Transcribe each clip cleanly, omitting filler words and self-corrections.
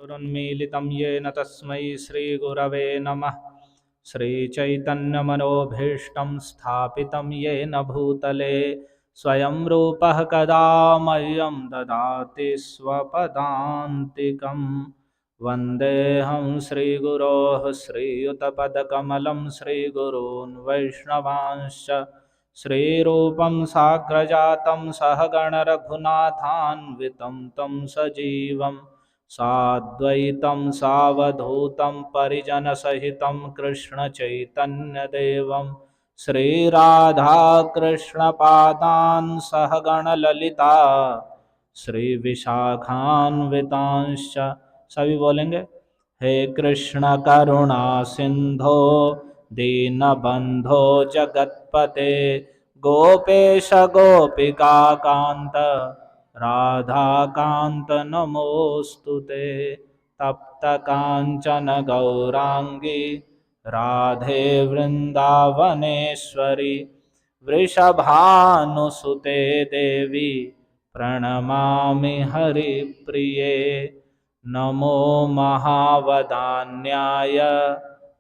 पुरुन्मीलितं येन तस्मै श्रीगुरवे नमः। श्रीचैतन्यमनोभीष्टं स्थापितं येन भूतले स्वयं रूपः कदा मह्यं ददाति स्वपदान्तिकम्। वन्देऽहं श्रीगुरोः श्रीयुतपदकमलं श्रीगुरून् वैष्णवांश्च श्रीरूपं साग्रजातं सहगणरघुनाथान्वितं तं सजीवं साद्वैतं सावधूतं परिजनसहितं कृष्णचैतन्यदेवं श्रीराधाकृष्णपादान् सहगणललिता श्रीविशाखान्वितांश्च। सभी बोलेंगे, हे कृष्ण करुणा सिंधो दीनबंधो जगत्पते गोपेश गोपिका कांत राधाकांत नमोस्तुते। तप्त कांचन गौरांगी राधे वृंदावनेश्वरी वृषभानुसुते देवी प्रणमामि हरिप्रिये। नमो महावदान्याय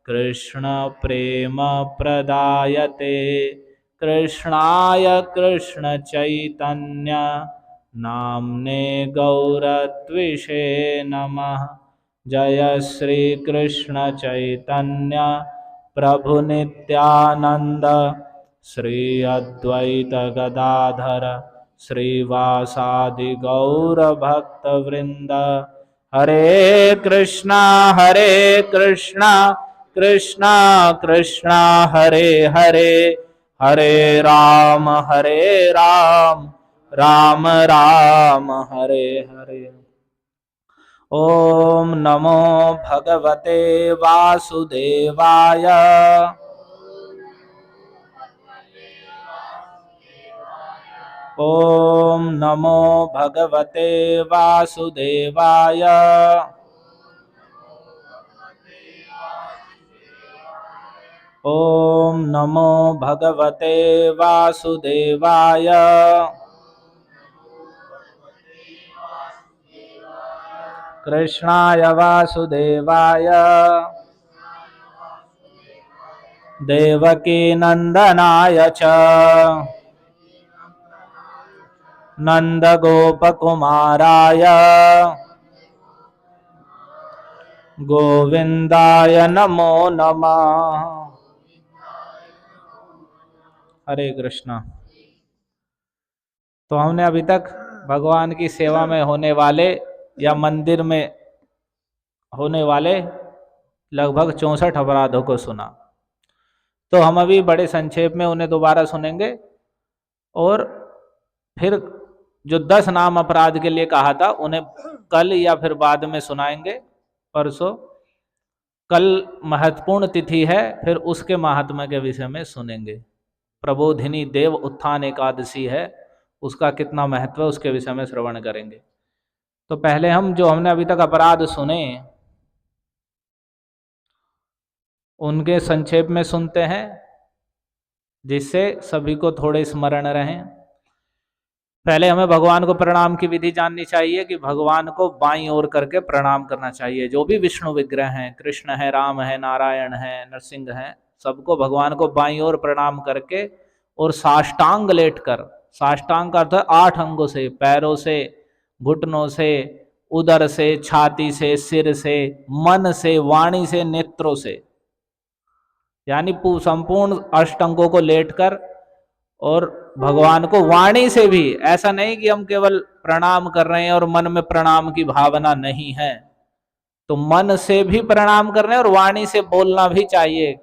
कृष्ण प्रेम प्रदायते कृष्णाय कृष्ण चैतन्य नाम्ने गौरत्विषे नमः। जय श्री कृष्ण चैतन्य प्रभु नित्यानंद श्री अद्वैत गदाधर श्रीवासादि गौर भक्त वृंद। हरे कृष्णा कृष्णा कृष्णा हरे हरे, हरे राम राम राम हरे हरे। ओम नमो भगवते वासुदेवाय। ओम नमो भगवते वासुदेवाय। ओम नमो भगवते वासुदेवाय। कृष्णाय वासुदेवाय देवकी नंदनाय च नंदगोपकुमाराय गोविंदाय नमो नमः। हरे कृष्णा। तो हमने अभी तक भगवान की सेवा में होने वाले या मंदिर में होने वाले लगभग 64 अपराधों को सुना। तो हम अभी बड़े संक्षेप में उन्हें दोबारा सुनेंगे और फिर जो 10 नाम अपराध के लिए कहा था उन्हें कल या फिर बाद में सुनाएंगे, परसों। कल महत्वपूर्ण तिथि है, फिर उसके महात्म्य के विषय में सुनेंगे। प्रबोधिनी देव उत्थान एकादशी है, उसका कितना महत्व है उसके विषय में श्रवण करेंगे। तो पहले हमने अभी तक अपराध सुने उनके संक्षेप में सुनते हैं, जिससे सभी को थोड़े स्मरण रहें। पहले हमें भगवान को प्रणाम की विधि जाननी चाहिए कि भगवान को बाईं ओर करके प्रणाम करना चाहिए। जो भी विष्णु विग्रह हैं, कृष्ण है, राम है, नारायण है, नरसिंह है, सबको भगवान को बाईं ओर प्रणाम करके और साष्टांग लेटकर, साष्टांग का अर्थ है 8 अंगों से, पैरों से, घुटनों से, उदर से, छाती से, सिर से, मन से, वाणी से, नेत्रों से, यानी संपूर्ण अष्टंगों को लेटकर और भगवान को वाणी से भी, ऐसा नहीं कि हम केवल प्रणाम कर रहे हैं और मन में प्रणाम की भावना नहीं है, तो मन से भी प्रणाम कर रहे हैं और वाणी से बोलना भी चाहिए।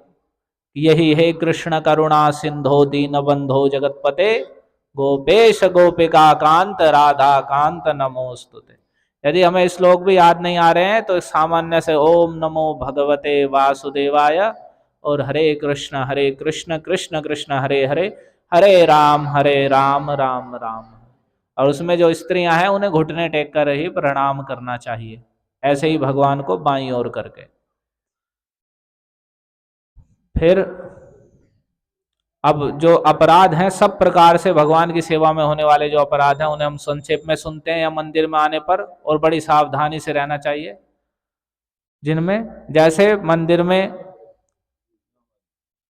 यही है कृष्ण करुणा सिंधो दीनबंधो जगतपते गोपेश गोपिका कांत राधा कांत नमोस्तुते। यदि हमें श्लोक भी याद नहीं आ रहे हैं तो सामान्य से ओम नमो भगवते वासुदेवाय और हरे कृष्ण कृष्ण कृष्ण हरे हरे, हरे राम राम राम। और उसमें जो स्त्रियां हैं उन्हें घुटने टेक कर ही प्रणाम करना चाहिए, ऐसे ही भगवान को बाईं ओर करके। फिर अब जो अपराध हैं, सब प्रकार से भगवान की सेवा में होने वाले जो अपराध हैं उन्हें हम संक्षेप में सुनते हैं या मंदिर में आने पर, और बड़ी सावधानी से रहना चाहिए। जिनमें जैसे मंदिर में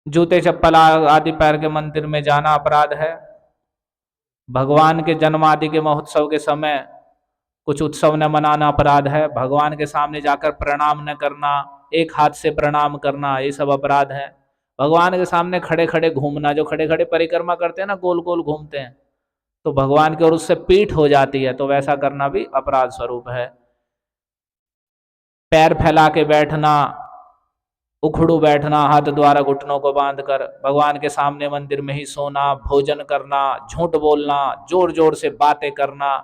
जूते चप्पल आदि पैर के मंदिर में जाना अपराध है। भगवान के जन्म आदि के महोत्सव के समय कुछ उत्सव न मनाना अपराध है। भगवान के सामने जाकर प्रणाम न करना, एक हाथ से प्रणाम करना, ये सब अपराध है। भगवान के सामने खड़े खड़े घूमना, जो खड़े खड़े परिक्रमा करते हैं ना, गोल गोल घूमते हैं, तो भगवान की ओर उससे पीठ हो जाती है, तो वैसा करना भी अपराध स्वरूप है। पैर फैला के बैठना, उखड़ू बैठना, हाथ द्वारा घुटनों को बांधकर, भगवान के सामने मंदिर में ही सोना, भोजन करना, झूठ बोलना, जोर जोर से बातें करना,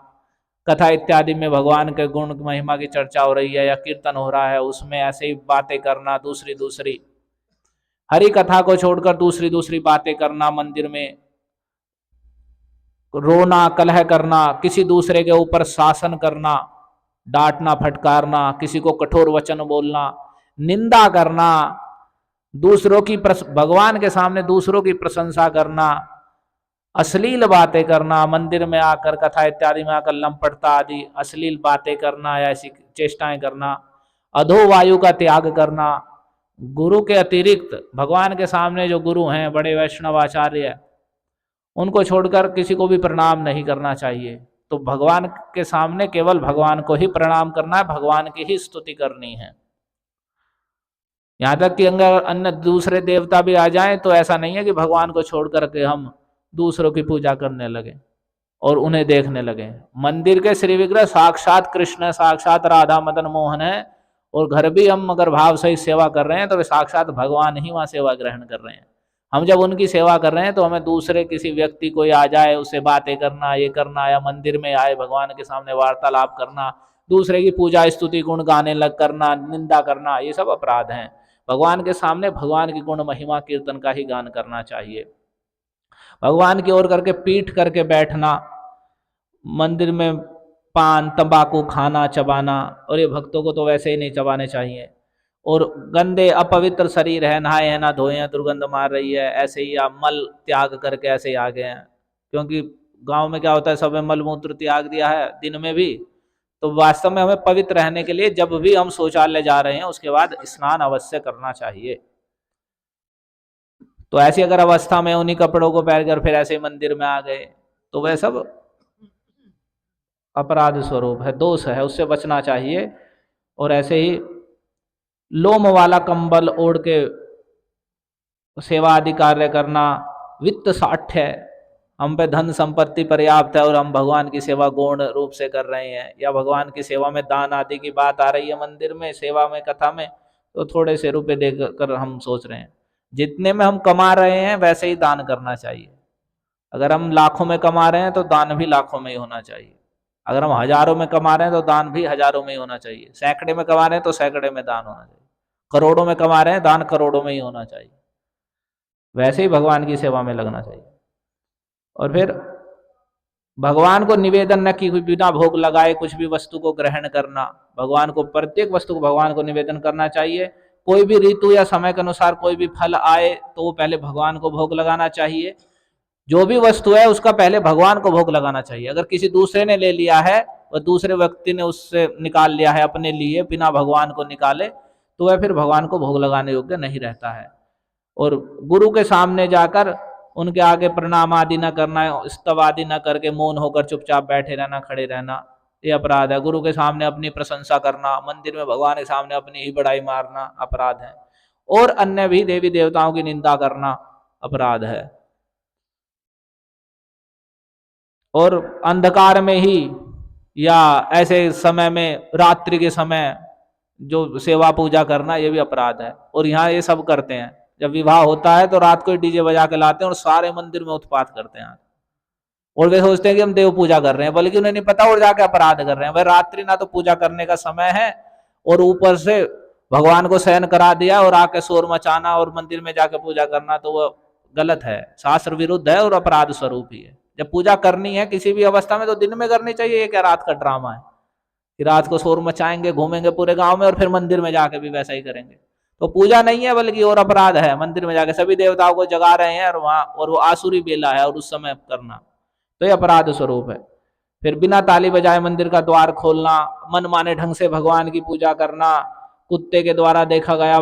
कथा इत्यादि में भगवान के गुण महिमा की चर्चा हो रही है या कीर्तन हो रहा है, उसमें ऐसे ही बातें करना, दूसरी दूसरी हरि कथा को छोड़कर दूसरी दूसरी बातें करना, मंदिर में रोना, कलह करना, किसी दूसरे के ऊपर शासन करना, डांटना, फटकारना, किसी को कठोर वचन बोलना, निंदा करना, दूसरों की भगवान के सामने दूसरों की प्रशंसा करना, अश्लील बातें करना, मंदिर में आकर कथा इत्यादि में आकर लंपटता आदि अश्लील बातें करना या ऐसी चेष्टाएं करना, अधोवायु का त्याग करना, गुरु के अतिरिक्त भगवान के सामने जो गुरु हैं, बड़े वैष्णव आचार्य, उनको छोड़कर किसी को भी प्रणाम नहीं करना चाहिए। तो भगवान के सामने केवल भगवान को ही प्रणाम करना है, भगवान की ही स्तुति करनी है। यहाँ तक कि अगर अन्य दूसरे देवता भी आ जाएं तो ऐसा नहीं है कि भगवान को छोड़ करके हम दूसरों की पूजा करने लगे और उन्हें देखने लगे। मंदिर के श्री विग्रह साक्षात कृष्ण, साक्षात राधा मदन मोहन है, और घर भी हम अगर भाव सहित सेवा कर रहे हैं तो वे साक्षात भगवान ही वहाँ सेवा ग्रहण कर रहे हैं। हम जब उनकी सेवा कर रहे हैं तो हमें दूसरे किसी व्यक्ति कोई आ जाए उससे बातें करना, ये करना, या मंदिर में आए भगवान के सामने वार्तालाप करना, दूसरे की पूजा स्तुति गुण गाने लग करना, निंदा करना, ये सब अपराध हैं। भगवान के सामने भगवान की गुण महिमा कीर्तन का ही गान करना चाहिए। भगवान की ओर करके पीठ करके बैठना, मंदिर में पान तंबाकू खाना, चबाना, और ये भक्तों को तो वैसे ही नहीं चबाने चाहिए। और गंदे अपवित्र शरीर है, नहाए हैं ना धोए हैं, दुर्गंध मार रही है, ऐसे ही आप मल त्याग करके ऐसे ही आ गए हैं। क्योंकि गांव में क्या होता है, सब मल मूत्र त्याग दिया है दिन में भी, तो वास्तव में हमें पवित्र रहने के लिए जब भी हम शौचालय जा रहे हैं उसके बाद स्नान अवश्य करना चाहिए। तो ऐसी अगर अवस्था में उन्हीं कपड़ों को पहनकर फिर ऐसे मंदिर में आ गए तो वह सब अपराध स्वरूप है, दोष है, उससे बचना चाहिए। और ऐसे ही लोम वाला कंबल ओढ़ के सेवा आदि कार्य करना वित्त साठ्य है, हम पे धन संपत्ति पर्याप्त है और हम भगवान की सेवा गौण रूप से कर रहे हैं, या भगवान की सेवा में दान आदि की बात आ रही है मंदिर में, सेवा में, कथा में, तो थोड़े से रुपए देकर हम सोच रहे हैं जितने में हम कमा रहे हैं वैसे ही दान करना चाहिए। अगर हम लाखों में कमा रहे हैं तो दान भी लाखों में ही होना चाहिए। अगर हम हजारों में कमा रहे हैं तो दान भी हजारों में ही होना चाहिए। सैकड़े में कमा रहे हैं तो सैकड़े में दान होना चाहिए। करोड़ों में कमा रहे हैं, दान करोड़ों में ही होना चाहिए। वैसे ही भगवान की सेवा में लगना चाहिए। और फिर भगवान को निवेदन न कि बिना भोग लगाए कुछ भी वस्तु को ग्रहण करना, भगवान को प्रत्येक वस्तु को भगवान को निवेदन करना चाहिए। कोई भी ऋतु या समय के अनुसार कोई भी फल आए तो वो पहले भगवान को भोग लगाना चाहिए। जो भी वस्तु है उसका पहले भगवान को भोग लगाना चाहिए। अगर किसी दूसरे ने ले लिया है और दूसरे व्यक्ति ने उससे निकाल लिया है अपने लिए बिना भगवान को निकाले, तो वह फिर भगवान को भोग लगाने योग्य नहीं रहता है। और गुरु के सामने जाकर उनके आगे प्रणाम आदि न करना, स्तव आदि न करके मौन होकर चुपचाप बैठे रहना, खड़े रहना, ये अपराध है। गुरु के सामने अपनी प्रशंसा करना, मंदिर में भगवान के सामने अपनी ही बड़ाई मारना अपराध है। और अन्य भी देवी देवताओं की निंदा करना अपराध है। और अंधकार में ही या ऐसे समय में, रात्रि के समय जो सेवा पूजा करना, ये भी अपराध है। और यहाँ ये सब करते हैं, जब विवाह होता है तो रात को डीजे बजा के लाते हैं और सारे मंदिर में उत्पात करते हैं। और वे सोचते हैं कि हम देव पूजा कर रहे हैं, बल्कि उन्हें नहीं पता और जाके अपराध कर रहे हैं। वह रात्रि ना तो पूजा करने का समय है और ऊपर से भगवान को शयन करा दिया और आके शोर मचाना और मंदिर में जाके पूजा करना, तो वह गलत है, शास्त्र विरुद्ध है और अपराध स्वरूप ही है। जब पूजा करनी है किसी भी अवस्था में तो दिन में करनी चाहिए। ये क्या रात का ड्रामा है कि रात को शोर मचाएंगे, घूमेंगे पूरे गांव में और फिर मंदिर में जाके भी वैसा ही करेंगे? तो पूजा नहीं है बल्कि और अपराध है। मंदिर में जाके सभी देवताओं को जगा रहे हैं और वहां, और वो आसुरी बेला है और उस समय करना, तो ये अपराध स्वरूप है। फिर बिना ताली बजाए मंदिर का द्वार खोलना, मन माने ढंग से भगवान की पूजा करना, कुत्ते के द्वारा देखा गया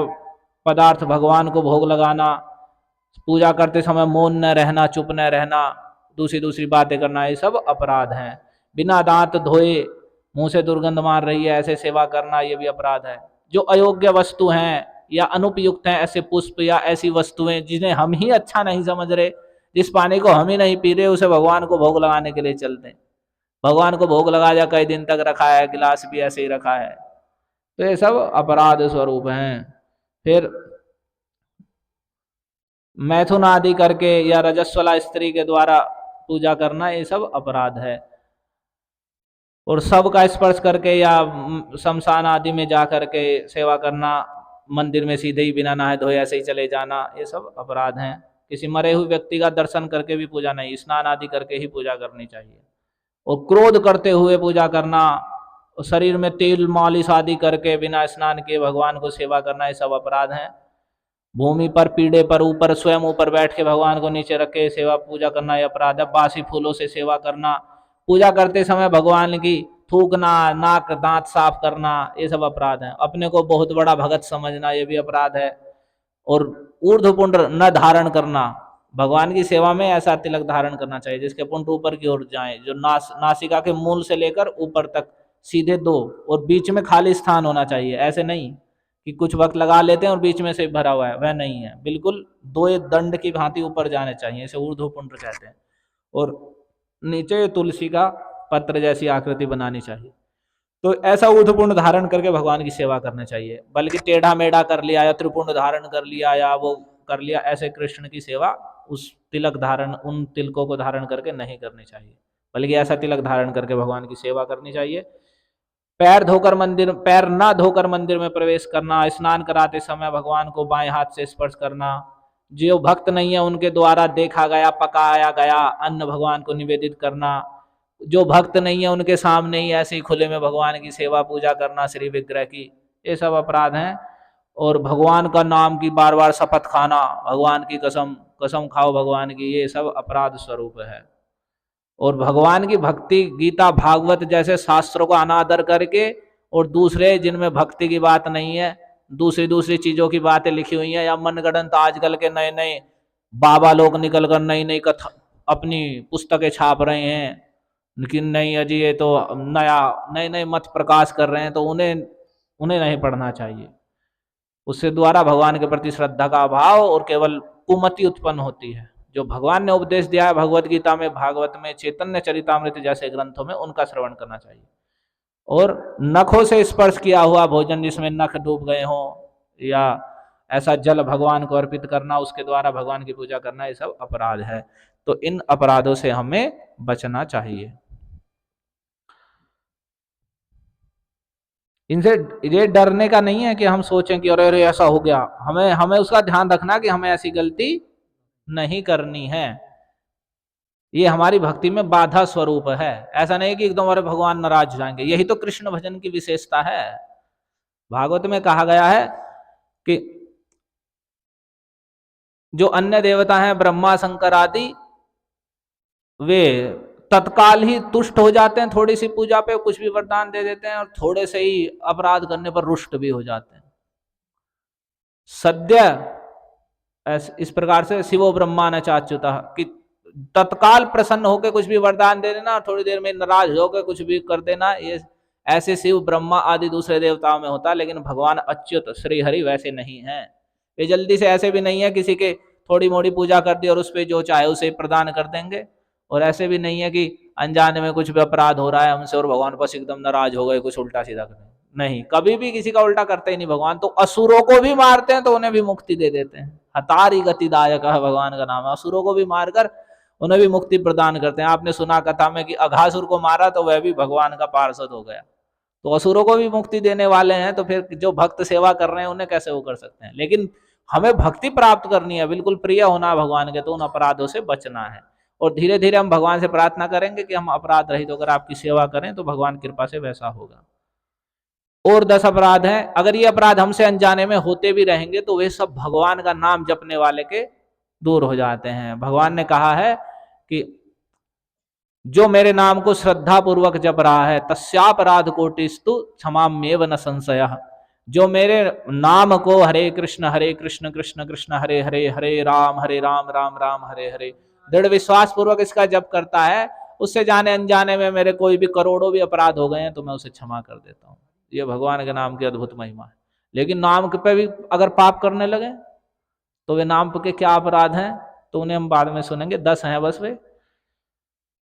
पदार्थ भगवान को भोग लगाना, पूजा करते समय मौन न रहना, चुप न रहना, दूसरी दूसरी बातें करना, ये सब अपराध हैं। बिना दांत धोए मुंह से दुर्गंध मार रही है ऐसे सेवा करना, ये भी अपराध है। जो अयोग्य वस्तु हैं या अनुपयुक्त हैं, ऐसे पुष्प या ऐसी वस्तुएं जिन्हें हम ही अच्छा नहीं समझ रहे, जिस पानी को हम ही नहीं पी रहे, उसे भगवान को भोग लगाने के लिए चलते हैं। भगवान को भोग लगा जा कई दिन तक रखा है, गिलास भी ऐसे ही रखा है, तो ये सब अपराध स्वरूप हैं। फिर मैथुन आदि करके या रजस्वला स्त्री के द्वारा पूजा करना, ये सब अपराध है। और सब का स्पर्श करके या शमशान आदि में जा करके सेवा करना, मंदिर में सीधे ही बिना नहाए धोए ऐसे ही चले जाना, ये सब अपराध हैं। किसी मरे हुए व्यक्ति का दर्शन करके भी पूजा नहीं, स्नान आदि करके ही पूजा करनी चाहिए। और क्रोध करते हुए पूजा करना, शरीर में तेल मालिश आदि करके बिना स्नान किए भगवान को सेवा करना, ये सब अपराध हैं। भूमि पर पीढ़े पर ऊपर स्वयं ऊपर बैठ के भगवान को नीचे रख के सेवा पूजा करना, यह अपराध है। बासी फूलों से सेवा करना, पूजा करते समय भगवान की थूकना, नाक दांत साफ करना, ये सब अपराध है। अपने को बहुत बड़ा भगत समझना, ये भी अपराध है। और ऊर्ध्वपुंड न धारण करना, भगवान की सेवा में ऐसा तिलक धारण करना चाहिए जिसके पुंड ऊपर की ओर जाए, जो नासिका के मूल से लेकर ऊपर तक सीधे दो, और बीच में खाली स्थान होना चाहिए। ऐसे नहीं कि कुछ वक्त लगा लेते हैं और बीच में से भरा हुआ है, वह नहीं है। बिल्कुल दो दंड की भांति ऊपर जाने चाहिए, इसे ऊर्ध्वपुंड कहते हैं। और नीचे तुलसी का पत्र जैसी आकृति बनानी चाहिए। तो ऐसा ऊर्ध्वपुंड धारण करके भगवान की सेवा करनी चाहिए। बल्कि टेढ़ा मेढ़ा कर लिया या त्रिपुंड धारण कर लिया या वो कर लिया, ऐसे कृष्ण की सेवा उस तिलक धारण, उन तिलकों को धारण करके नहीं करनी चाहिए, बल्कि ऐसा तिलक धारण करके भगवान की सेवा करनी चाहिए। पैर ना धोकर मंदिर में प्रवेश करना, स्नान कराते समय भगवान को बाएं हाथ से स्पर्श करना, जो भक्त नहीं है उनके द्वारा देखा गया पकाया गया अन्न भगवान को निवेदित करना, जो भक्त नहीं है उनके सामने ही ऐसे ही खुले में भगवान की सेवा पूजा करना श्री विग्रह की, ये सब अपराध हैं। और भगवान का नाम की बार बार शपथ खाना, भगवान की कसम खाओ भगवान की, ये सब अपराध स्वरूप है। और भगवान की भक्ति गीता भागवत जैसे शास्त्रों का अनादर करके, और दूसरे जिनमें भक्ति की बात नहीं है, दूसरी चीजों की बातें लिखी हुई हैं, या मनगढ़ंत आजकल के नए नए बाबा लोग निकल कर नई नई कथा अपनी पुस्तकें छाप रहे हैं, लेकिन नहीं अजी ये तो नए नए मत प्रकाश कर रहे हैं, तो उन्हें नहीं पढ़ना चाहिए। उससे द्वारा भगवान के प्रति श्रद्धा का अभाव और केवल कुमति उत्पन्न होती है। जो भगवान ने उपदेश दिया है भगवत गीता में, भागवत में, चैतन्य चरितामृत जैसे ग्रंथों में, उनका श्रवण करना चाहिए। और नखों से स्पर्श किया हुआ भोजन जिसमें नख डूब गए हों, या ऐसा जल भगवान को अर्पित करना, उसके द्वारा भगवान की पूजा करना, ये सब अपराध है। तो इन अपराधों से हमें बचना चाहिए। इनसे ये डरने का नहीं है कि हम सोचें कि अरे अरे ऐसा हो गया, हमें उसका ध्यान रखना कि हमें ऐसी गलती नहीं करनी है। ये हमारी भक्ति में बाधा स्वरूप है। ऐसा नहीं कि एकदम अरे भगवान नाराज हो जाएंगे, यही तो कृष्ण भजन की विशेषता है। भागवत में कहा गया है कि जो अन्य देवता हैं ब्रह्मा शंकर आदि, वे तत्काल ही तुष्ट हो जाते हैं, थोड़ी सी पूजा पे कुछ भी वरदान दे देते हैं, और थोड़े से ही अपराध करने पर रुष्ट भी हो जाते हैं। सद्य इस प्रकार से शिवो ब्रह्मा न चाच्युता, कि तत्काल प्रसन्न होकर कुछ भी वरदान दे देना, थोड़ी देर में नाराज होकर कुछ भी कर देना, ये ऐसे शिव ब्रह्मा आदि दूसरे देवताओं में होता है। लेकिन भगवान अच्युत श्री हरि वैसे नहीं है। वे जल्दी से ऐसे भी नहीं है किसी के थोड़ी मोड़ी पूजा कर दी और उस पर जो चाहे उसे प्रदान कर देंगे। और ऐसे भी नहीं है कि अनजाने में कुछ भी अपराध हो रहा है हमसे और भगवान बस एकदम नाराज हो गए, कुछ उल्टा सीधा करें, नहीं, कभी भी किसी का उल्टा करते ही नहीं। भगवान तो असुरों को भी मारते हैं तो उन्हें भी मुक्ति दे देते हैं। हतारी गतिदायक है भगवान का नाम है। असुरों को भी मारकर उन्हें भी मुक्ति प्रदान करते हैं। आपने सुना कथा में कि अघासुर को मारा तो वह भी भगवान का पार्षद हो गया। तो असुरों को भी मुक्ति देने वाले हैं, तो फिर जो भक्त सेवा कर रहे हैं उन्हें कैसे वो कर सकते हैं। लेकिन हमें भक्ति प्राप्त करनी है, बिल्कुल प्रिय होना भगवान के, तो उन अपराधों से बचना है। और धीरे धीरे हम भगवान से प्रार्थना करेंगे कि हम अपराध रहित होकर आपकी सेवा करें, तो भगवान कृपा से वैसा होगा। और 10 अपराध हैं। अगर ये अपराध हमसे अनजाने में होते भी रहेंगे तो वे सब भगवान का नाम जपने वाले के दूर हो जाते हैं। भगवान ने कहा है कि जो मेरे नाम को श्रद्धा पूर्वक जप रहा है तस्यापराध कोटिस्तु क्षमाम्येव न संशयः। जो मेरे नाम को हरे कृष्ण कृष्ण कृष्ण हरे हरे, हरे राम राम राम हरे हरे दृढ़ विश्वास पूर्वक इसका जप करता है, उससे जाने अनजाने में मेरे कोई भी करोड़ों भी अपराध हो गए हैं तो मैं उसे क्षमा कर देता हूँ। ये भगवान के नाम की अद्भुत महिमा है। लेकिन नाम पे भी अगर पाप करने लगे तो वे नाम के क्या अपराध हैं तो उन्हें हम बाद में सुनेंगे, 10 हैं बस वे।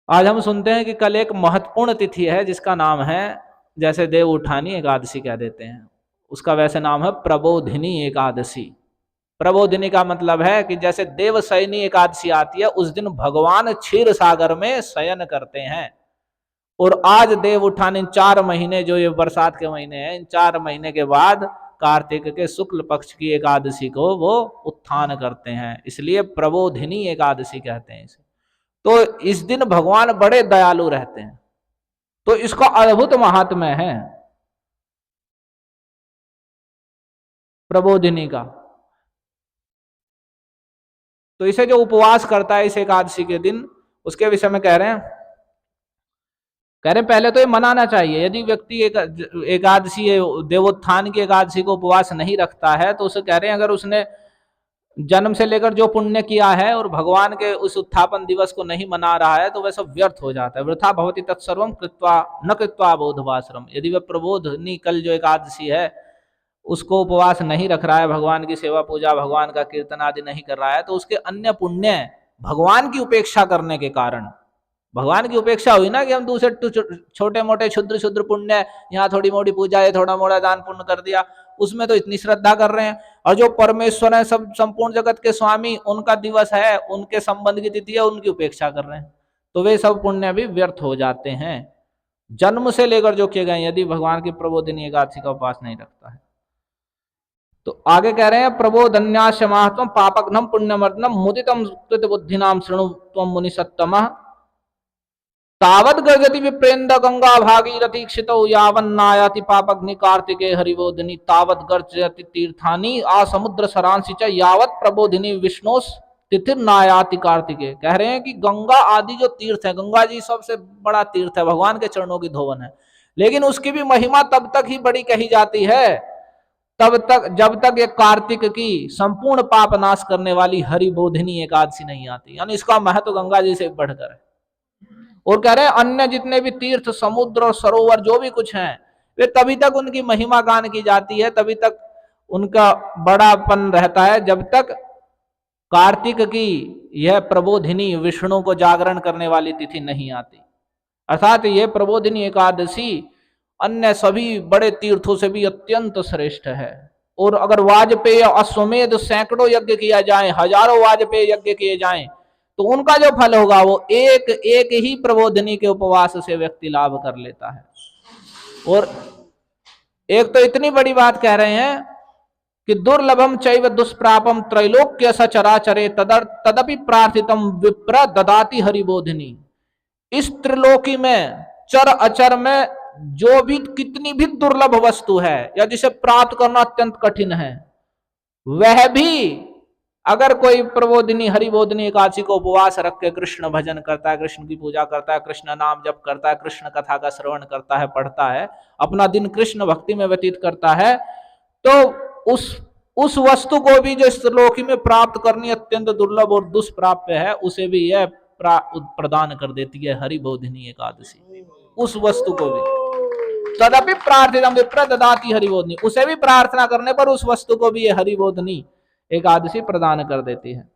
आज हम सुनते हैं कि कल एक महत्वपूर्ण तिथि है जिसका नाम है, जैसे देव उठानी एकादशी कह देते हैं, उसका वैसे नाम है प्रबोधिनी एकादशी। प्रबोधिनी का मतलब है कि जैसे देवशयनी एकादशी आती है उस दिन भगवान क्षीर सागर में शयन करते हैं, और आज देव उठान इन 4 महीने जो ये बरसात के महीने हैं, इन 4 महीने के बाद कार्तिक के शुक्ल पक्ष की एकादशी को वो उत्थान करते हैं, इसलिए प्रबोधिनी एकादशी कहते हैं इसे। तो इस दिन भगवान बड़े दयालु रहते हैं, तो इसका अद्भुत महात्म्य है प्रबोधिनी का। तो इसे जो उपवास करता है इस एकादशी के दिन, उसके विषय में कह रहे हैं पहले तो ये मनाना चाहिए। यदि व्यक्ति एकादशी देवोत्थान की एकादशी को उपवास नहीं रखता है तो उसे कह रहे हैं अगर उसने जन्म से लेकर जो पुण्य किया है और भगवान के उस उत्थापन दिवस को नहीं मना रहा है तो वह सब व्यर्थ हो जाता है। वृथा भवति तत्सर्वम कृत्वा न कृत्वा बोधवाश्रम। यदि वह प्रबोधनी कल जो एकादशी है उसको उपवास नहीं रख रहा है, भगवान की सेवा पूजा भगवान का कीर्तन आदि नहीं कर रहा है, तो उसके अन्य पुण्य भगवान की उपेक्षा करने के कारण, भगवान की उपेक्षा हुई ना कि हम दूसरे छोटे मोटे क्षुद्र क्षुद्र पुण्य, यहाँ थोड़ी मोटी पूजा है, थोड़ा मोड़ा दान पुण्य कर दिया, उसमें तो इतनी श्रद्धा कर रहे हैं। और जो परमेश्वर है, सब संपूर्ण जगत के स्वामी, उनका दिवस है, उनके संबंध की तिथि है, उनकी उपेक्षा कर रहे हैं, तो वे सब पुण्य भी व्यर्थ हो जाते हैं जन्म से लेकर जो किए गए, यदि भगवान की प्रबोधिनी एकादशी का उपवास नहीं रखता है। तो आगे कह रहे हैं प्रबोधन्यास महत्वम पापघ्नम पुण्यमर्दनम मुदितम कृत बुद्धिनाम शृणु त्वम मुनि सत्तमः तावद गर्जति विप्रेंद गंगा भागीरथी क्षितौ यावन्नायाति पापग्नि कार्तिके हरिबोधिनी तावद गर्जति तीर्थानि आ समुद्र सरांसि च यावत प्रबोधिनी विष्णोस तिथिर नायाति कार्तिके। कह रहे हैं कि गंगा आदि जो तीर्थ है, गंगा जी सबसे बड़ा तीर्थ है, भगवान के चरणों की धोवन है, लेकिन उसकी भी महिमा तब तक ही बड़ी कही जाती है तब तक जब तक ये कार्तिक की संपूर्ण पाप नाश करने वाली हरिबोधिनी एकादशी नहीं आती, यानी इसका महत्व गंगा जी से बढ़कर है। और कह रहे हैं अन्य जितने भी तीर्थ, समुद्र और सरोवर जो भी कुछ हैं, वे तभी तक उनकी महिमा गान की जाती है, तभी तक उनका बड़ापन रहता है जब तक कार्तिक की यह प्रबोधिनी विष्णु को जागरण करने वाली तिथि नहीं आती। अर्थात यह प्रबोधिनी एकादशी अन्य सभी बड़े तीर्थों से भी अत्यंत श्रेष्ठ है। और अगर वाजपेय अश्वमेध सैकड़ों यज्ञ किया जाए, हजारों वाजपेय यज्ञ किए जाएं, तो उनका जो फल होगा वो एक एक ही प्रबोधिनी के उपवास से व्यक्ति लाभ कर लेता है। और एक तो इतनी बड़ी बात कह रहे हैं कि दुर्लभम चैव दुष्प्रापम त्रैलोक्य सचराचरे तदपि प्रार्थितम विप्र ददाति हरिबोधिनी। इस त्रिलोकी में चर अचर में जो भी कितनी भी दुर्लभ वस्तु है या जिसे प्राप्त करना अत्यंत कठिन है, वह भी अगर कोई प्रबोधिनी हरिबोधिनी एकादशी को उपवास रख के कृष्ण भजन करता है, कृष्ण की पूजा करता है, कृष्ण नाम जप करता है, कृष्ण कथा का श्रवण करता है, पढ़ता है, अपना दिन कृष्ण भक्ति में व्यतीत करता है, तो उस वस्तु को भी जो इस त्रिलोकी में प्राप्त करनी अत्यंत दुर्लभ और दुष्प्राप्य है, उसे भी यह प्रदान कर देती है हरिबोधिनी एकादशी। उस वस्तु को भी तदपि प्रार्थितम विप्र ददाति हरिबोधिनी, उसे भी प्रार्थना करने पर उस वस्तु को भी यह हरिबोधिनी एकादशी प्रदान कर देती है।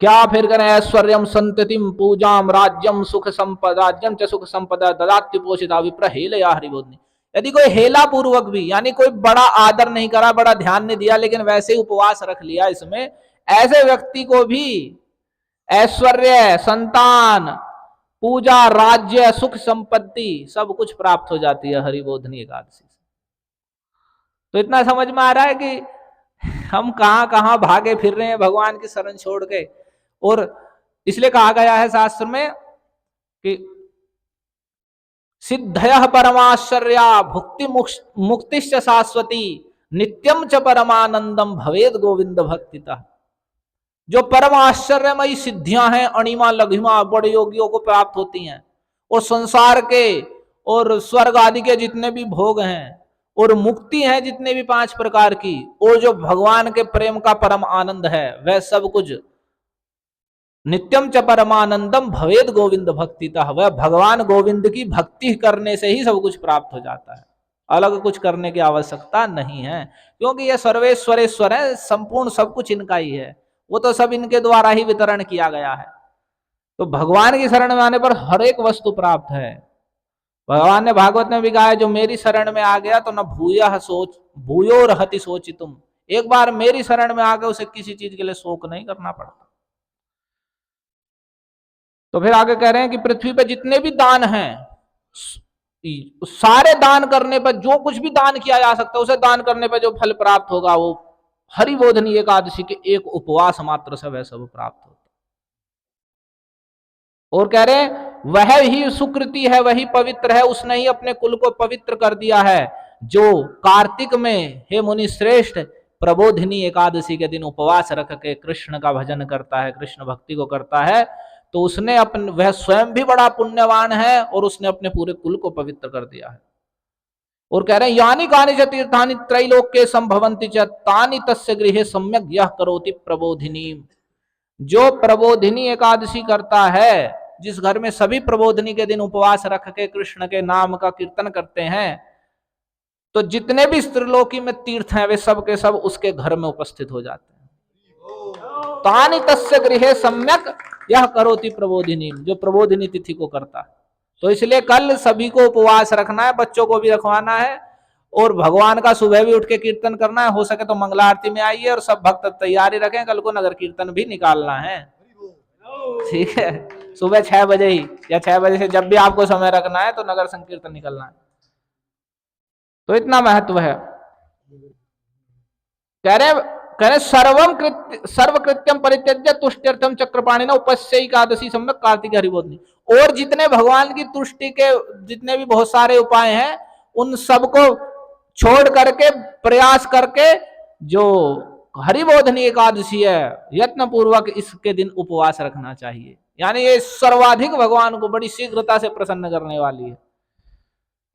क्या फिर करें? ऐश्वर्यम संततिम पूजाम राज्यम सुख संपदा, राज्यम च सुख संपदा ददाति पोषिता विप्र हेलया हरिबोधिनी। यदि कोई हेला पूर्वक भी, यानी कोई बड़ा आदर नहीं करा, बड़ा ध्यान नहीं दिया, लेकिन वैसे ही उपवास रख लिया इसमें, ऐसे व्यक्ति को भी ऐश्वर्य, संतान, पूजा, राज्य, सुख संपत्ति सब कुछ प्राप्त हो जाती है हरिबोधिनी एकादशी से। तो इतना समझ में आ रहा है कि हम कहां कहां भागे फिर रहे हैं भगवान की शरण छोड़ के। और इसलिए कहा गया है शास्त्र में कि सिद्धयः परमाश्चर्या भुक्ति मुक्तिश्च शाश्वती नित्यम च परमानंदम भवेद गोविंद भक्तितः। जो परम आश्चर्यमयी सिद्धियां हैं, अणिमा लघिमा बड़े योगियों को प्राप्त होती हैं, और संसार के और स्वर्ग आदि के जितने भी भोग हैं और मुक्ति है जितने भी 5 प्रकार की, और जो भगवान के प्रेम का परम आनंद है वह सब कुछ नित्यम च परमानंदम भवेद गोविंद भक्तितः, वह भगवान गोविंद की भक्ति करने से ही सब कुछ प्राप्त हो जाता है, अलग कुछ करने की आवश्यकता नहीं है, क्योंकि यह सर्वेश्वरेश्वर है, संपूर्ण सब कुछ इनका ही है, वो तो सब इनके द्वारा ही वितरण किया गया है। तो भगवान की शरण में आने पर हर एक वस्तु प्राप्त है। भगवान ने भागवत में भी कहा है, जो मेरी शरण में आ गया तो न भूया सोच भूयो रहति सोची तुम, एक बार मेरी शरण में आ गए उसे किसी चीज के लिए शोक नहीं करना पड़ता। तो फिर आगे कह रहे हैं कि पृथ्वी पर जितने भी दान हैं, सारे दान करने पर, जो कुछ भी दान किया जा सकता है उसे दान करने पर जो फल प्राप्त होगा वो हरिबोधनी एकादशी के एक उपवास मात्र से वह सब प्राप्त होता। और कह रहे हैं वह ही सुकृति है, वही पवित्र है, उसने ही अपने कुल को पवित्र कर दिया है, जो कार्तिक में हे मुनि श्रेष्ठ प्रबोधिनी एकादशी के दिन उपवास रख के कृष्ण का भजन करता है, कृष्ण भक्ति को करता है, तो उसने अपने, वह स्वयं भी बड़ा पुण्यवान है और उसने अपने पूरे कुल को पवित्र कर दिया है। और कह रहे हैं यानी कानि च तीर्थानि त्रैलोक्ये संभवन्ति च तानि तस्य गृहे सम्यक यह करोति प्रबोधिनी, जो प्रबोधिनी एकादशी करता है, जिस घर में सभी प्रबोधिनी के दिन उपवास रख के कृष्ण के नाम का कीर्तन करते हैं, तो जितने भी स्त्रीलोकी में तीर्थ हैं वे सब के सब उसके घर में उपस्थित हो जाते हैं। तानि तस्य गृहे सम्यक यह करोति प्रबोधिनी, जो प्रबोधिनी तिथि को करता है। तो इसलिए कल सभी को उपवास रखना है, बच्चों को भी रखवाना है, और भगवान का सुबह भी उठ के कीर्तन करना है, हो सके तो मंगला आरती में आइए, और सब भक्त तैयारी रखें, कल को नगर कीर्तन भी निकालना है, ठीक है, सुबह 6 बजे ही या 6 बजे से जब भी आपको समय रखना है तो नगर संकीर्तन निकलना है। तो इतना महत्व है। कह रहे सर्वकृत्यम परित्यज्य तुष्ट्यर्थम चक्रपाणिना उपस्य एकादशी सम्यक कार्तिक हरिबोधनी, और जितने भगवान की तुष्टि के जितने भी बहुत सारे उपाय हैं उन सबको छोड़ करके प्रयास करके जो हरिबोधनी एकादशी है यत्न पूर्वक इसके दिन उपवास रखना चाहिए, यानी ये सर्वाधिक भगवान को बड़ी शीघ्रता से प्रसन्न करने वाली है।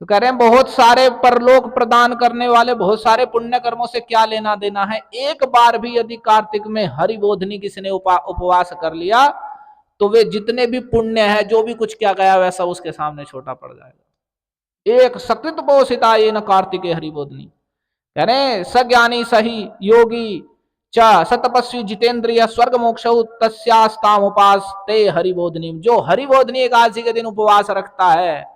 तो कह रहे हैं बहुत सारे परलोक प्रदान करने वाले बहुत सारे पुण्य कर्मों से क्या लेना देना है, एक बार भी यदि कार्तिक में हरिबोधनी किसी ने उपवास कर लिया तो वे जितने भी पुण्य है, जो भी कुछ किया गया वैसा उसके सामने छोटा पड़ जाएगा। एक सकृत पोषिता ये न कार्तिके हरिबोधनी, कह रहे सज्ञानी सही योगी च सतपस्वी जितेंद्रिय स्वर्ग मोक्ष तस्यास्ताम उपास ते हरिबोधनी, जो हरिबोधनी एकादशी के दिन उपवास रखता है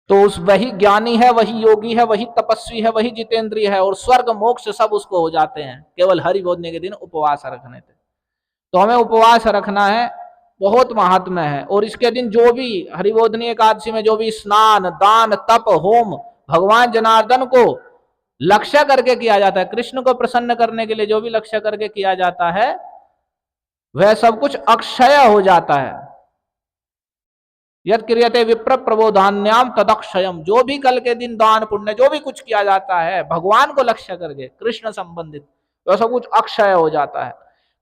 तो उस वही ज्ञानी है, वही योगी है, वही तपस्वी है, वही जितेंद्रिय है, और स्वर्ग मोक्ष सब उसको हो जाते हैं केवल हरिबोधनी के दिन उपवास रखने से। तो हमें उपवास रखना है, बहुत महात्म्य है। और इसके दिन जो भी हरिबोधनी एकादशी में जो भी स्नान दान तप होम भगवान जनार्दन को लक्ष्य करके किया जाता है, कृष्ण को प्रसन्न करने के लिए जो भी लक्ष्य करके किया जाता है वह सब कुछ अक्षय हो जाता है। यद क्रियते विप्र प्रबोधान्याम तदक्षयम, जो भी कल के दिन दान पुण्य जो भी कुछ किया जाता है भगवान को लक्ष्य करके कृष्ण संबंधित, वह सब कुछ अक्षय हो जाता है।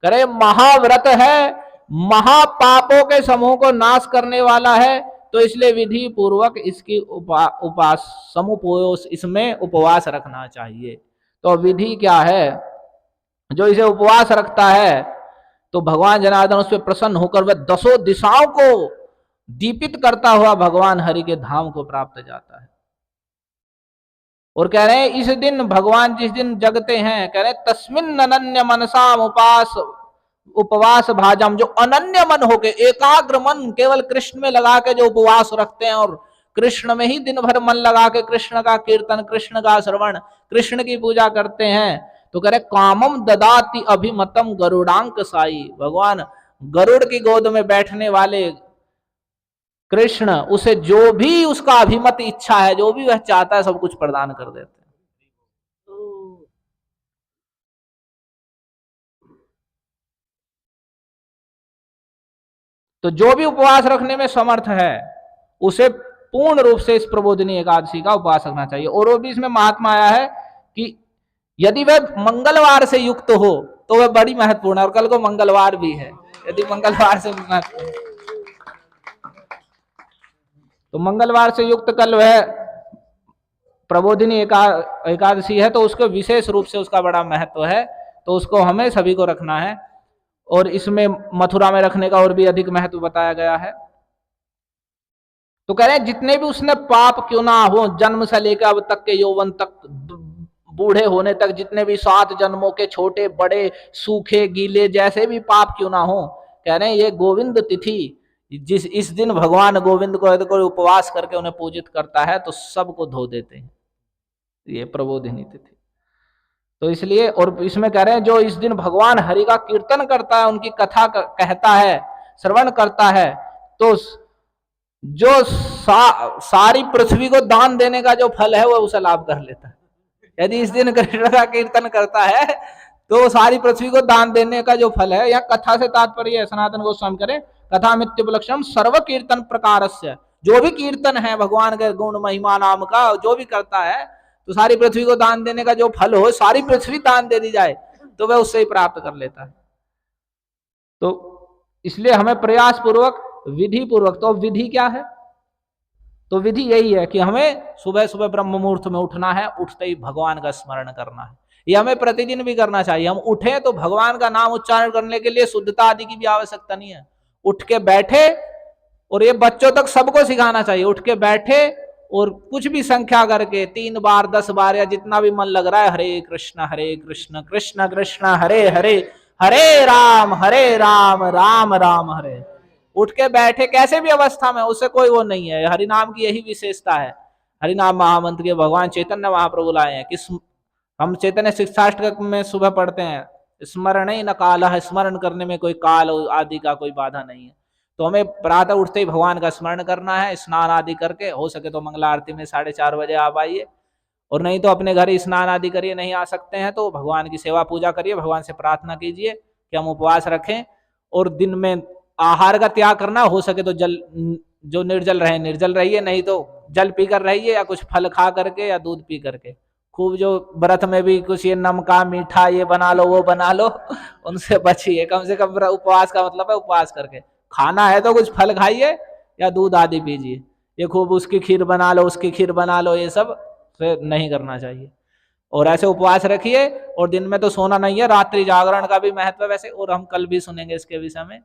करे महाव्रत है, महापापों के समूह को नाश करने वाला है, तो इसलिए विधि पूर्वक इसकी इसमें उपवास रखना चाहिए। तो विधि क्या है, जो इसे उपवास रखता है तो भगवान जनार्दन उस पर प्रसन्न होकर वह 10 दिशाओं को दीपित करता हुआ भगवान हरि के धाम को प्राप्त जाता है। और कह रहे हैं इस दिन भगवान जिस दिन जगते हैं, कह रहे हैं तस्मिन अनन्य मनसाम उपवास भाजम, जो अनन्य मन होके एकाग्र मन केवल कृष्ण में लगा के जो उपवास रखते हैं और कृष्ण में ही दिन भर मन लगा के कृष्ण का कीर्तन कृष्ण का श्रवण कृष्ण की पूजा करते हैं, तो कह रहे कामम ददाति अभिमतम गरुड़ांक साई, भगवान गरुड़ की गोद में बैठने वाले कृष्ण उसे जो भी उसका अभिमत इच्छा है, जो भी वह चाहता है सब कुछ प्रदान कर देते हैं। तो जो भी उपवास रखने में समर्थ है उसे पूर्ण रूप से इस प्रबोधिनी एकादशी का उपवास रखना चाहिए। और वो भी इसमें महात्मा आया है कि यदि वह मंगलवार से युक्त हो तो वह बड़ी महत्वपूर्ण है, और कल को मंगलवार भी है, यदि मंगलवार से तो मंगलवार से युक्त कल वह प्रबोधिनी एकादशी है तो उसको विशेष रूप से उसका बड़ा महत्व है, तो उसको हमें सभी को रखना है। और इसमें मथुरा में रखने का और भी अधिक महत्व बताया गया है। तो कह रहे हैं जितने भी उसने पाप क्यों ना हो, जन्म से लेकर अब तक के यौवन तक, बूढ़े होने तक, जितने भी 7 जन्मों के छोटे बड़े सूखे गीले जैसे भी पाप क्यों ना हो, कह रहे हैं ये गोविंद तिथि, जिस इस दिन भगवान गोविंद को यदि कोई उपवास करके उन्हें पूजित करता है तो सबको धो देते हैं, ये प्रबोधिनी तिथि। तो इसलिए, और इसमें कह रहे हैं जो इस दिन भगवान हरि का कीर्तन करता है, उनकी कथा कहता है, श्रवण करता है, तो जो सारी पृथ्वी को दान देने का जो फल है वो उसे लाभ कर लेता है। यदि इस दिन कृष्ण का कीर्तन करता है तो सारी पृथ्वी को दान देने का जो फल है, यहाँ कथा से तात्पर्य है, सनातन गोस्वामी करें कथा मित्युपलक्ष्यम सर्व कीर्तन प्रकारस्य, जो भी कीर्तन है भगवान के गुण महिमा नाम का जो भी करता है, तो सारी पृथ्वी को दान देने का जो फल हो, सारी पृथ्वी दान दे दी जाए तो वह उससे ही प्राप्त कर लेता है। तो इसलिए हमें प्रयास पूर्वक, विधि पूर्वक, तो विधि क्या है, तो विधि यही है कि हमें सुबह सुबह ब्रह्म मुहूर्त में उठना है, उठते ही भगवान का स्मरण करना है। ये हमें प्रतिदिन भी करना चाहिए। हम उठे तो भगवान का नाम उच्चारण करने के लिए शुद्धता आदि की भी आवश्यकता नहीं है, उठ के बैठे, और ये बच्चों तक सबको सिखाना चाहिए, उठ के बैठे और कुछ भी संख्या करके 3 बार 10 बार या जितना भी मन लग रहा है, हरे कृष्ण कृष्ण कृष्ण हरे हरे, हरे राम राम राम हरे, उठ के बैठे कैसे भी अवस्था में, उससे कोई वो नहीं है। हरिनाम की यही विशेषता है। हरिनाम महामंत्र के भगवान चैतन्य महाप्रभु लाए हैं कि हम चैतन्य शिक्षाष्टक में सुबह पढ़ते हैं, स्मरण ही न काल है, स्मरण करने में कोई काल आदि का कोई बाधा नहीं है। तो हमें प्रातः उठते ही भगवान का स्मरण करना है, स्नान आदि करके, हो सके तो मंगला आरती में 4:30 बजे आप आइए, और नहीं तो अपने घर ही स्नान आदि करिए, नहीं आ सकते हैं तो भगवान की सेवा पूजा करिए, भगवान से प्रार्थना कीजिए कि हम उपवास रखें, और दिन में आहार का त्याग करना, हो सके तो जल, जो निर्जल रहे निर्जल रहिए, नहीं तो जल पीकर रहिए, या कुछ फल खा करके या दूध पी करके। खूब जो व्रत में भी कुछ ये नमका मीठा ये बना लो वो बना लो, उनसे बचिए। कम से कम उपवास का मतलब है उपवास करके खाना है तो कुछ फल खाइए या दूध आदि पीजिए। ये खूब उसकी खीर बना लो उसकी खीर बना लो, ये सब नहीं करना चाहिए। और ऐसे उपवास रखिए, और दिन में तो सोना नहीं है, रात्रि जागरण का भी महत्व है वैसे, और हम कल भी सुनेंगे इसके विषय में।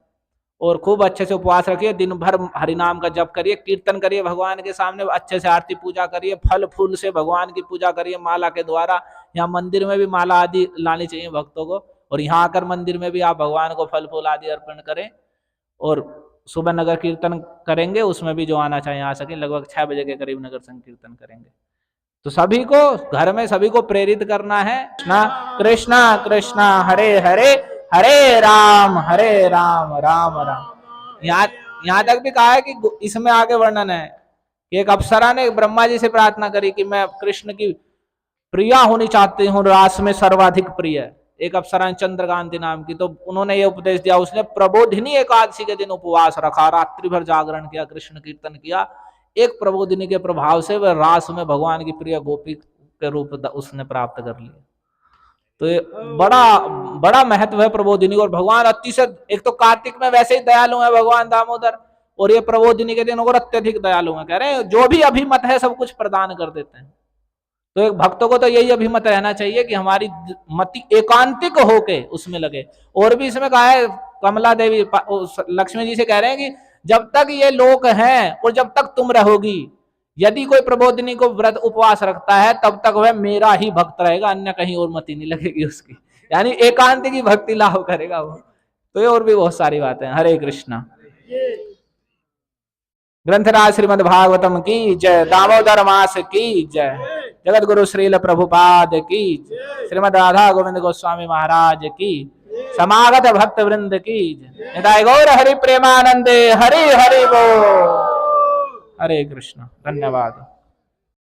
और खूब अच्छे से उपवास रखिए, दिन भर हरिनाम का जप करिए, कीर्तन करिए भगवान के सामने, अच्छे से आरती पूजा करिए, फल फूल से भगवान की पूजा करिए माला के द्वारा। यहाँ मंदिर में भी माला आदि लानी चाहिए भक्तों को, और यहाँ आकर मंदिर में भी आप भगवान को फल फूल आदि अर्पण करें। और सुबह नगर कीर्तन करेंगे, उसमें भी जो आना चाहिए आ सके, लगभग 6 बजे के करीब नगर संकीर्तन करेंगे। तो सभी को घर में सभी को प्रेरित करना है, कृष्णा कृष्णा हरे हरे, हरे राम राम राम। यहाँ तक भी कहा है कि इसमें आगे वर्णन है कि एक अप्सरा ने ब्रह्मा जी से प्रार्थना करी कि मैं कृष्ण की प्रिया होनी चाहती हूँ, रास में सर्वाधिक प्रिय, एक अप्सरा चंद्रकांति नाम की। तो उन्होंने ये उपदेश दिया, उसने प्रबोधिनी एकादशी के दिन उपवास रखा, रात्रि भर जागरण किया, कृष्ण कीर्तन किया। एक प्रबोधिनी के प्रभाव से वह रास में भगवान की प्रिय गोपी के रूप उसने प्राप्त कर लिया। तो ये बड़ा महत्व है प्रबोधिनी। और भगवान अतिशय, एक तो कार्तिक में वैसे ही दयालु है भगवान दामोदर, और ये प्रबोधिनी के दिन और अत्यधिक दयालु है। कह रहे हैं जो भी अभिमत है सब कुछ प्रदान कर देते हैं। तो एक भक्तों को तो यही अभिमत रहना चाहिए कि हमारी मति एकांतिक होके उसमें लगे। और भी इसमें कहा है, कमला देवी लक्ष्मी जी से कह रहे हैं कि जब तक ये लोक हैं और जब तक तुम रहोगी, यदि कोई प्रबोधिनी को व्रत उपवास रखता है तब तक वह मेरा ही भक्त रहेगा, अन्य कहीं और मति नहीं लगेगी उसकी, यानी एकांत की भक्ति लाभ करेगा वो। तो ये और भी बहुत सारी बातें। हरे कृष्णा। ग्रंथराज श्रीमद् भागवतम की जय, दामोदर मास की जय, जगत गुरु श्रील प्रभुपाद की, श्रीमद् राधा गोविंद गोस्वामी महाराज की, समागत भक्त वृंद की जय। गौर हरि प्रेमानंदे हरि हरि बोल। हरे कृष्ण। धन्यवाद।